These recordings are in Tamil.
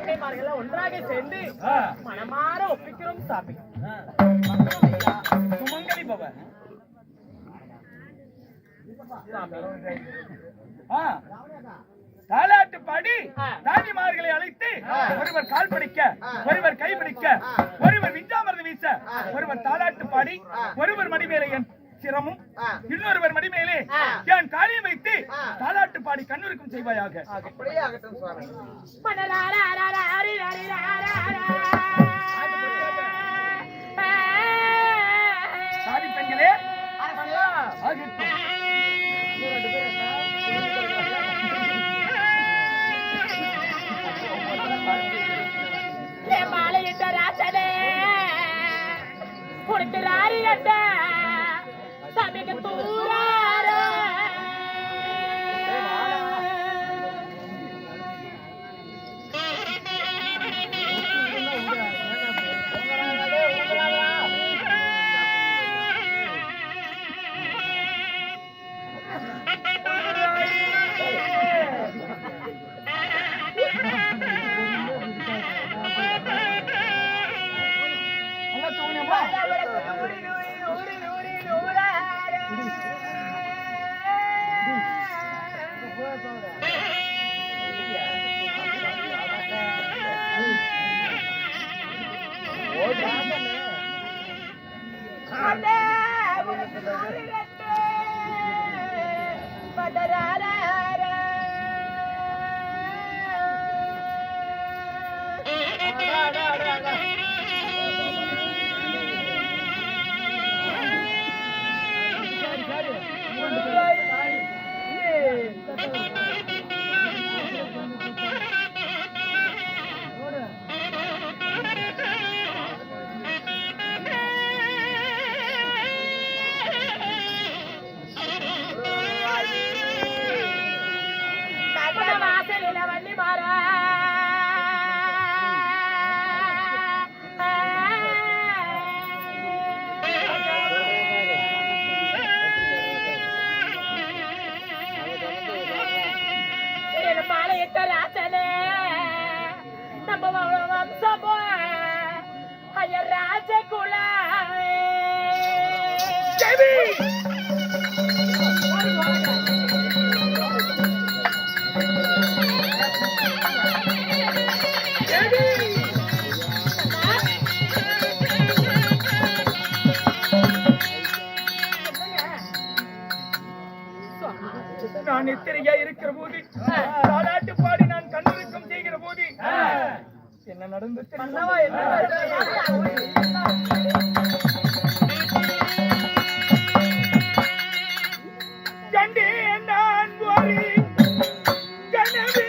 தங்கைமார்கள் ஒன்றாக சேர்ந்து மனமாற ஒப்பிக்கிறோம் சாமி. சுமங்கலி பவ தாலாட்டு பாடி தாதிமார்களை அழைத்து ஒருவர் கால் பிடிக்க, ஒருவர் கை பிடிக்க, ஒருவர் விஞ்சாமரது வீச, ஒருவர் தாலாட்டு பாடி ஒருவர் மணி மேலே என் சிரமும் இன்னொருவர் மணி மேலே என் காலியை வைத்து தாலாட்டு பாடி கண்ணுருக்கும் செய்வாயாக. அப்படியே ஆகட்டும் சுவாமி. சாதி பெண்களே மாலையிட்ட ராசனே உனக்கு லாரி கட்ட சமைக்க தூரார நான் எத்திரையா இருக்கிற போது தாலாட்டு பாடி நான் கண்ணுருக்கம் செய்கிற போது என்ன நடந்தது? கண்டேன் நான் ஒரு கனவு.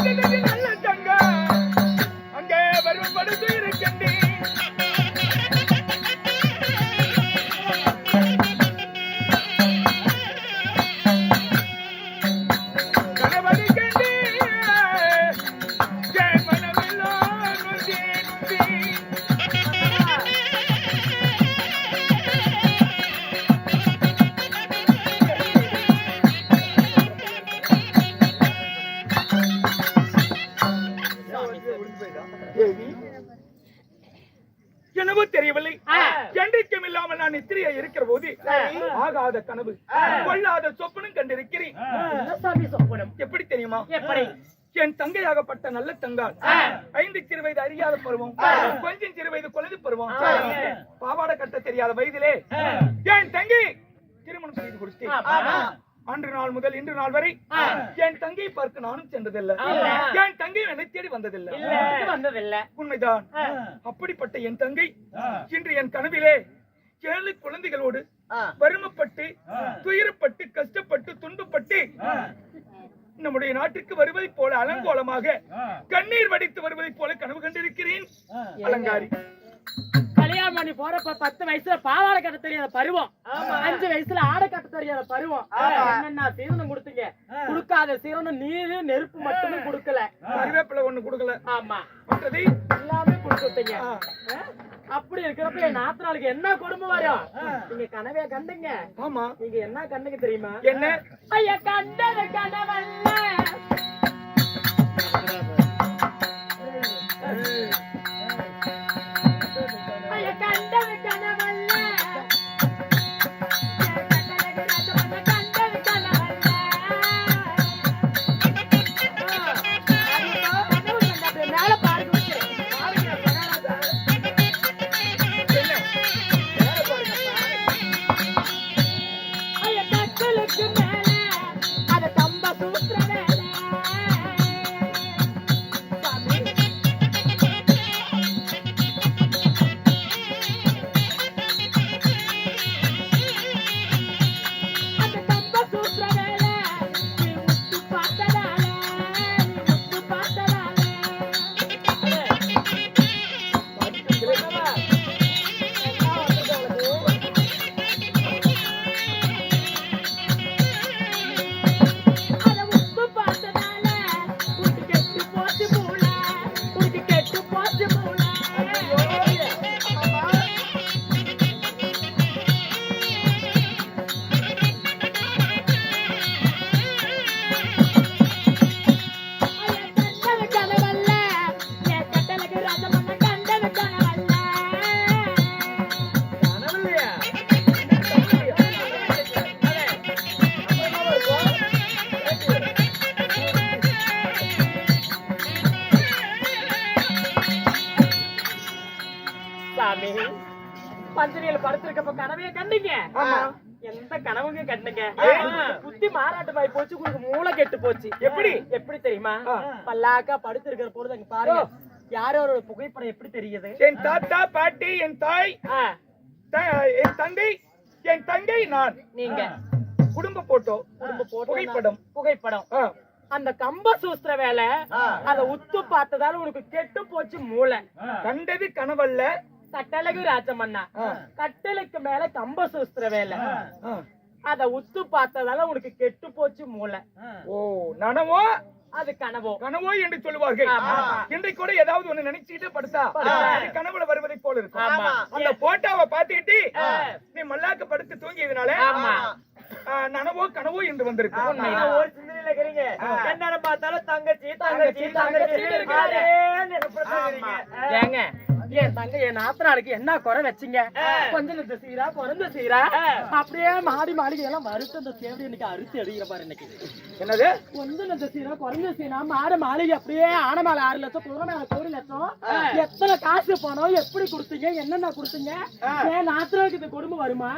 நல்ல தங்க அங்கே வரும் படுத்து இருக்கின்றேன் என்னவோ தெரியவில்லை என்றைக்கும் இல்லாமல் நான் நித்திரையா இருக்கிற போது ஆகாத கனவு கொள்ளாத சொப்பனும் கண்டிருக்கிறேன். எப்படி தெரியுமா? எப்படி? என் தங்கையாகப்பட்ட நல்ல தங்கால் 5 சிறு வயது அறியாத பருவம், கொஞ்சம் சிறு வயது குழந்தை பருவம், பாவாடை கட்ட தெரியாத வயதிலே என் தங்கை திருமணம் செய்து கொடுத்தேன். அன்று நாள் முதல் இன்று நாள் வரை என் தங்கையை பார்க்க நானும் சென்றதில்லை, என் தங்கை என்னை தேடி வந்ததில்லை. உண்மைதான். அப்படிப்பட்ட என் தங்கை இன்று என் கனவிலே 7 குழந்தைகளோடு வறுமைப்பட்டு துயரப்பட்டு கஷ்டப்பட்டு துன்பப்பட்டு நம்முடைய நாட்டுக்கு வருவதை போல அலங்கோலமாக கண்ணீர் வடித்து வருவதை போல கனவு கண்டிருக்கிறேன். அலங்காரி கல்யாணம் பண்ணி போறப்ப 10 வயசுல பாவாடை கட்ட தெரியாத பருவம், 5 வயசுல ஆடை கட்ட தெரியாத பருவம். என்னென்ன சீரனம் கொடுத்தீங்க? கொடுக்காத சீரனம் நீரு நெருப்பு மட்டுமே கொடுக்கல, கருவேப்பிலை ஒண்ணு கொடுக்கல. ஆமா, மற்றதை எல்லாமே கொடுத்துட்டீங்க. அப்படி இருக்கிறப்ப என் நாத்தனாளுக்கு என்ன கொடுமை வரும்? நீங்க கனவே கண்டுங்க. ஆமா, நீங்க என்ன கண்ணுக்கு தெரியுமா? என்ன? ஐயா கண்டது கனவல்ல, ஐயா கண்டது கனவல்ல, கண்டது கனவல்ல. மேல பாருங்க, ஐயா கட்டலுக்கு மேல அத கம்ப சூத்திர வேலை. பஞ்சனியில படுத்திருக்கப்ப கனவே கண்டீங்க? எந்த கனவுங்க கண்டீங்க? புத்தி மாறாட்டமாயி போச்சு, உங்களுக்கு மூளை கெட்டு போச்சு. எப்படி? எப்படி தெரியுமா? பல்லாக்கா படுத்திருக்கிற பொழுது அங்க பாருங்க, யாரோட புகைப்படம் எப்படி தெரியுது? என் தாத்தா பாட்டி, என் தாய், என் தந்தை, என் தங்கை, நான். நீங்க குடும்ப போட்டோ, புகைப்படம். புகைப்படம். அந்த கம்ப சூஸ்திர வேலை அத உத்து பார்த்ததால உனக்கு கெட்டு போச்சு மூளை. கண்டது கனவல்ல, கட்டழகு ராஜமன்னா. கட்டளுக்கு மேல கம்ப சூஸ்திர வேலை அத உத்து பார்த்ததால உனக்கு கெட்டு போச்சு மூளை. ஓ, நனவோ அது கனவோ? கனவோ என்று சொல்லுவார்கள். இன்றைக்கு கூட ஏதாவது ஒண்ணு நினைச்சுக்கிட்டே படுத்தா கனவுல வருவதை போல இருக்கும். அந்த போட்டோவை பாத்துக்கிட்டு நீ மல்லாக்க படுத்து தூங்கியதுனால நனவோ கனவோ என்று வந்திருக்கு. ஒரு சிந்தனையில இருக்கிறீங்க, என்ன பார்த்தாலும் தங்கச்சி தங்கச்சி தங்கச்சி. ஏங்க என் தங்க என் நாத்தனாளுக்கு என்ன குறை வச்சீங்க? கொஞ்சம் சீரா பிறந்த சீரா அப்படியே மாடி மாளிகை எல்லாம் வறுத்து அந்த சேவடி இன்னைக்கு அறுத்து அடிக்கிற பாரு. இன்னைக்கு என்னது? கொஞ்சம் சீரா பிறந்த சீரா மாடு மாளிகை அப்படியே ஆன மேல 6 லட்சம், குதிரை மேல 1 லட்சம். எத்தனை காசு பணம் எப்படி கொடுத்தீங்க? என்னென்ன கொடுத்தீங்க? என் நாத்தனாளுக்கு இந்த கொடுமை வருமா?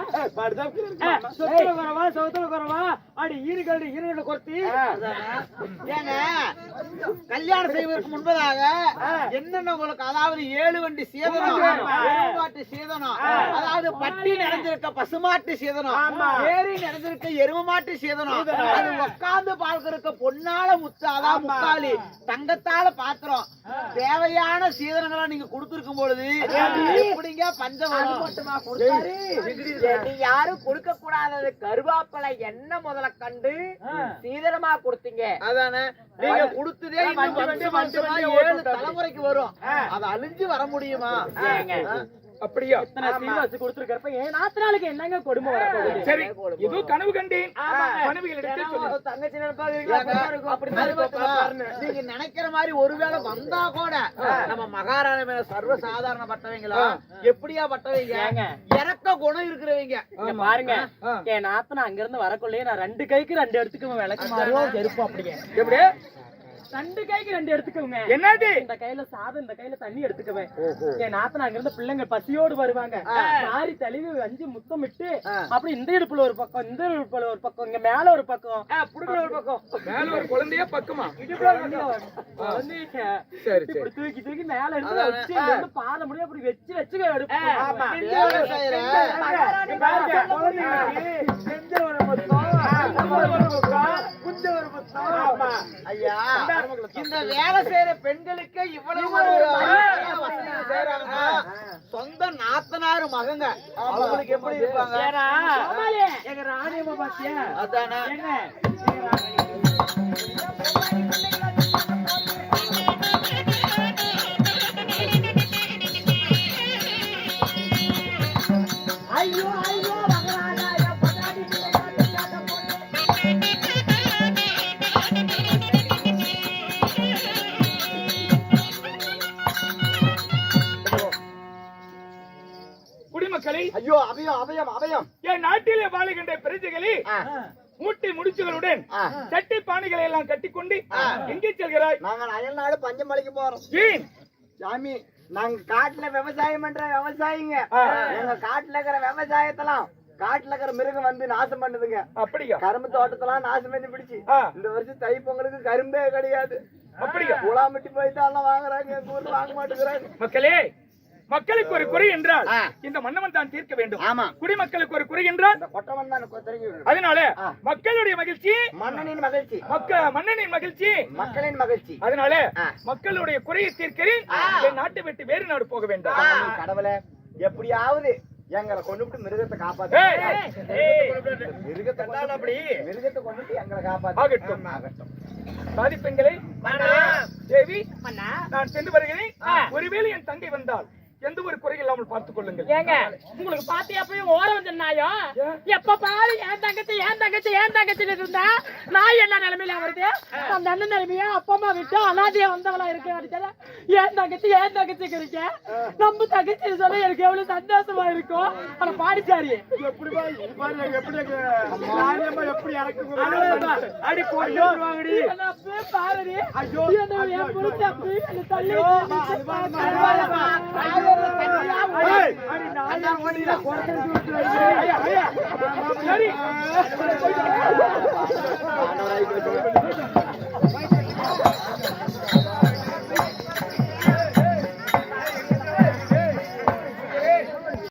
சொத்துல குறவா சொத்துல குறவா அடி ஈடுகள் கொத்தி. ஏங்க கல்யாணம் செய்வதற்கு முன்பதாக என்னென்ன உங்களுக்கு, அதாவது 7 வண்டி மாட்டு சீதனம், எருமை மாட்டு சீதனம், அதாவது பட்டி நிறைஞ்சிருக்க பசுமாட்டு சீதனம், ஏரி நிறைஞ்சிருக்க எருமை மாட்டு சீதனம், அது உட்கார்ந்து பார்க்க பொன்னால முத்தாதான் முக்காலி தங்கத்தால பாத்திரம், தேவையான சீதனங்களா நீங்க கொடுத்திருக்கும் பொழுது எப்படிங்க பஞ்சம் யாரும் கொடுக்க கூடாதது கருவாப்பலை என்ன முதல்ல கண்டு சீதனமா கொடுத்தீங்க. அதானே நீங்க கொடுத்ததே இன்னும் வருஷமா 7 தலைமுறைக்கு வரும். அது அழிஞ்சு வர முடியுமா? அப்படியா? கொடுத்திருக்கிறப்ப என் நாத்தனாளுக்கு என்னங்க கொடுமை வர போகுது? சரி, ஏதோ கனவு கண்டேன். கனவுகள் எடுத்து சொல்லு. தங்கச்சி நீங்க நினைக்கிற மாதிரி ஒருவேளை வந்தா கூட நம்ம மகாராணி மேல சர்வ சாதாரணப்பட்டவங்களா? எப்படியா பட்டவங்க? இறக்க குணம் இருக்கிறவங்க. பாருங்க, என் நாத்தனா அங்க இருந்து வரக்குள்ளே நான் 2 கைக்கு 2 எடுத்துக்குவேன். விளக்கு மாறியோ செருப்பு அப்படிங்க. எப்படி? 2 கைக்கு 2 எடுத்துக்குவேங்க. என்னது? இந்த கையில சாதம், இந்த கையில தண்ணி எடுத்துக்குவேன். என் நாத்தனா அங்க இருந்து பிள்ளைங்க பசியோடு வருவாங்க. மாறி தழுவி 5 முத்தம் விட்டு அப்படி இந்த இடுப்புல ஒரு பக்கம், இந்த இடுப்புல ஒரு பக்கம், இங்க மேல ஒரு பக்கம், புடுக்குல ஒரு பக்கம், மேல ஒரு குழந்தைய பக்கமா இடுப்புல ஒரு பக்கம் சரி இப்படி தூக்கி தூக்கி மேல இருந்து வச்சு இங்க இருந்து பாத முடியும் அப்படி வச்சு வச்சு எடுப்போம். ஐயா, இந்த வேலை செய்யற பெண்களுக்கு இவ்வளவு ஒரு சொந்த நாத்தனாரு மகங்க அவங்களுக்கு எப்படி இருப்பாங்க? எங்க ராணியம்மா பாத்தியா? அதானே ஐயோ ஐயோ குடிமக்களை, ஐயோ அபயம் அபயம் அபயம். என் நாட்டிலே வாழுகின்ற பிரஜைகளே, மூட்டை முடிச்சுகளுடன் சட்டி பானைகளை எல்லாம் கட்டிக்கொண்டு எங்கே செல்கிறாய்? நாங்க அயல் நாடு பஞ்சமலைக்கு போறோம். ஏன் சாமி, நாங்க காட்டுல விவசாயம் பண்ற விவசாயிங்க. எங்க காட்டுல இருக்கிற விவசாயத்தெல்லாம் காட்டுல இருக்கிற மிருகம் வந்து நாசம் பண்ணுதுங்க. அப்படியா? கரும்பு தோட்டத்தெல்லாம் நாசம் பண்ணி பிடிச்சு இந்த வருஷம் தை பொங்கலுக்கு கரும்பே கிடையாது. அப்படியா? உலாமட்டி போயிட்டாலும் வாங்குறாங்க, எங்க ஊர்ல வாங்க மாட்டேங்கிறாங்க. மக்களே, மக்களுக்கு ஒரு குறை என்றால் இந்த மன்னவன் தான் தீர்க்க வேண்டும். ஆமா, குடிமக்களுக்கு ஒரு குறை என்றால் கொட்டவன் தான் தெரிஞ்சு. அதனால மக்களுடைய மகிழ்ச்சி மன்னனின் மகிழ்ச்சி, மன்னனின் மகிழ்ச்சி மக்களின் மகிழ்ச்சி. அதனால மக்களுடைய குறையை தீர்க்கிறேன். என் நாட்டை விட்டு வேறு நாடு போக வேண்டாம். கடவுளே, எப்படியாவது எங்களை கொண்டுட்டு மிருகத்தை காப்பாத்து. மிருகத்தை அப்படி மிருகத்தை கொண்டுட்டு எங்களை காப்பாத்து. ஆகட்டும் ஆகட்டும். பாதிப்பெண்களை தேவி, நான் சென்று வருகிறேன். ஒருவேளை என் தங்கை வந்தால் எந்த ஒரு குறை இல்லாமல் பார்த்துக் கொள்ளுங்கள். ஏங்க, உங்களுக்கு பாத்தியா போய் ஓர வந்து நாயம் எப்ப பாரு ஏன் தங்கச்சி ஏன் தங்கச்சி ஏன் தங்கச்சின்னு இருந்தா நாய் என்ன நிலைமையில வருது? அந்த அண்ணன் நிலைமையா அப்பா அம்மா விட்டு அனாதையா வந்தவளா இருக்கு. ஏன் தங்கச்சி இருக்க நம்ம தங்கச்சி சொல்ல எனக்கு எவ்வளவு சந்தோஷமா இருக்கும். ஆனா பாடிச்சாரி எப்படி பாரு தள்ளி